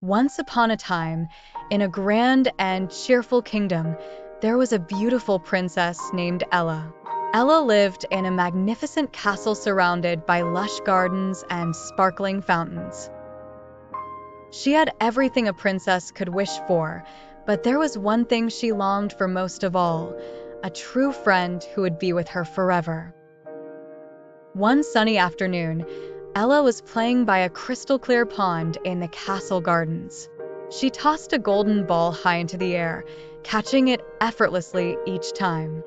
Once upon a time, in a grand and cheerful kingdom, there was a beautiful princess named Ella. Ella lived in a magnificent castle surrounded by lush gardens and sparkling fountains. She had everything a princess could wish for, but there was one thing she longed for most of all: a true friend who would be with her forever. One sunny afternoon, Ella was playing by a crystal-clear pond in the castle gardens. She tossed a golden ball high into the air, catching it effortlessly each time.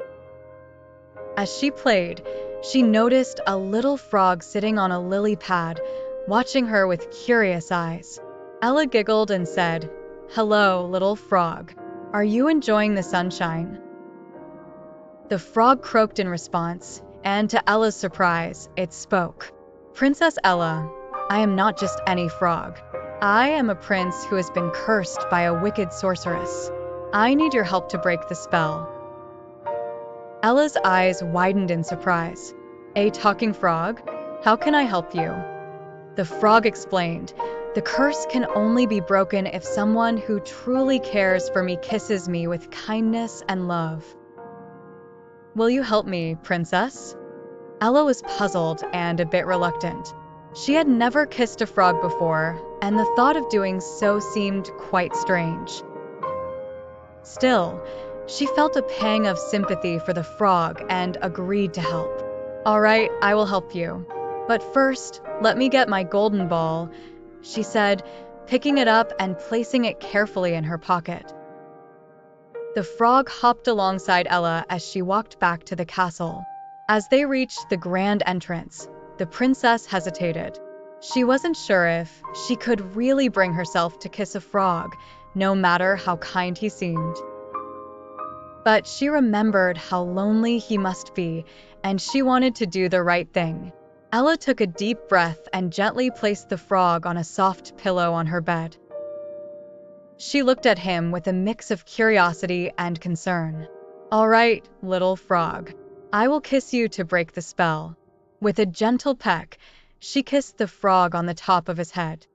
As she played, she noticed a little frog sitting on a lily pad, watching her with curious eyes. Ella giggled and said, "Hello, little frog. Are you enjoying the sunshine?" The frog croaked in response, and to Ella's surprise, it spoke. "Princess Ella, I am not just any frog. I am a prince who has been cursed by a wicked sorceress. I need your help to break the spell." Ella's eyes widened in surprise. "A talking frog? How can I help you?" The frog explained, "The curse can only be broken if someone who truly cares for me kisses me with kindness and love." "Will you help me, princess?" Ella was puzzled and a bit reluctant. She had never kissed a frog before, and the thought of doing so seemed quite strange. Still, she felt a pang of sympathy for the frog and agreed to help. "All right, I will help you. But first, let me get my golden ball," she said, picking it up and placing it carefully in her pocket. The frog hopped alongside Ella as she walked back to the castle. As they reached the grand entrance, the princess hesitated. She wasn't sure if she could really bring herself to kiss a frog, no matter how kind he seemed. But she remembered how lonely he must be, and she wanted to do the right thing. Ella took a deep breath and gently placed the frog on a soft pillow on her bed. She looked at him with a mix of curiosity and concern. "All right, little frog. I will kiss you to break the spell." With a gentle peck, she kissed the frog on the top of his head.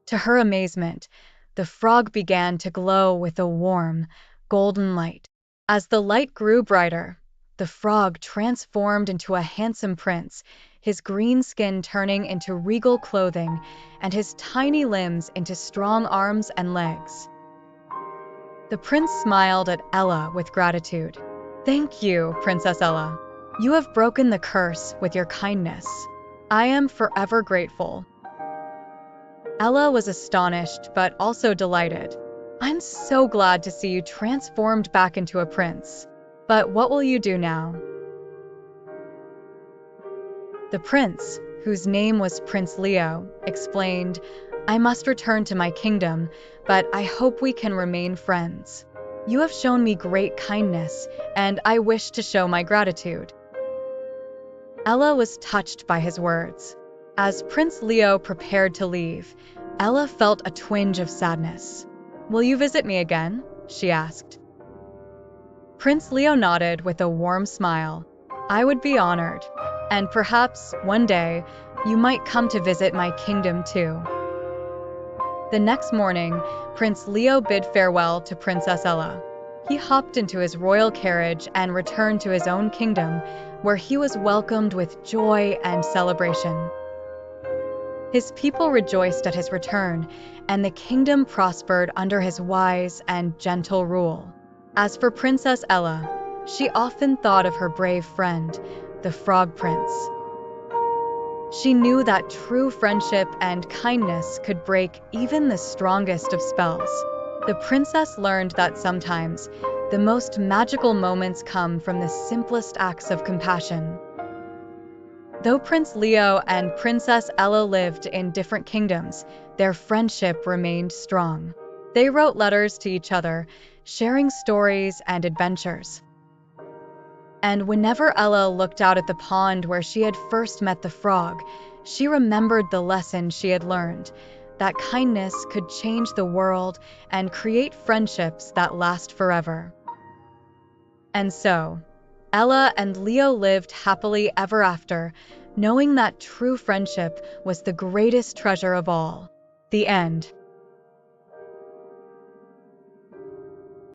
To her amazement, the frog began to glow with a warm, golden light. As the light grew brighter, the frog transformed into a handsome prince, his green skin turning into regal clothing and his tiny limbs into strong arms and legs. The prince smiled at Ella with gratitude. "Thank you, Princess Ella. You have broken the curse with your kindness. I am forever grateful." Ella was astonished but also delighted. "I'm so glad to see you transformed back into a prince. But what will you do now?" The prince, whose name was Prince Leo, explained, "I must return to my kingdom, but I hope we can remain friends. You have shown me great kindness, and I wish to show my gratitude." Ella was touched by his words. As Prince Leo prepared to leave, Ella felt a twinge of sadness. "Will you visit me again?" she asked. Prince Leo nodded with a warm smile. "I would be honored. And perhaps, one day, you might come to visit my kingdom too." The next morning, Prince Leo bid farewell to Princess Ella. He hopped into his royal carriage and returned to his own kingdom, where he was welcomed with joy and celebration. His people rejoiced at his return, and the kingdom prospered under his wise and gentle rule. As for Princess Ella, she often thought of her brave friend, the Frog Prince. She knew that true friendship and kindness could break even the strongest of spells. The princess learned that sometimes the most magical moments come from the simplest acts of compassion. Though Prince Leo and Princess Ella lived in different kingdoms, their friendship remained strong. They wrote letters to each other, sharing stories and adventures. And whenever Ella looked out at the pond where she had first met the frog, she remembered the lesson she had learned, that kindness could change the world and create friendships that last forever. And so, Ella and Leo lived happily ever after, knowing that true friendship was the greatest treasure of all. The end.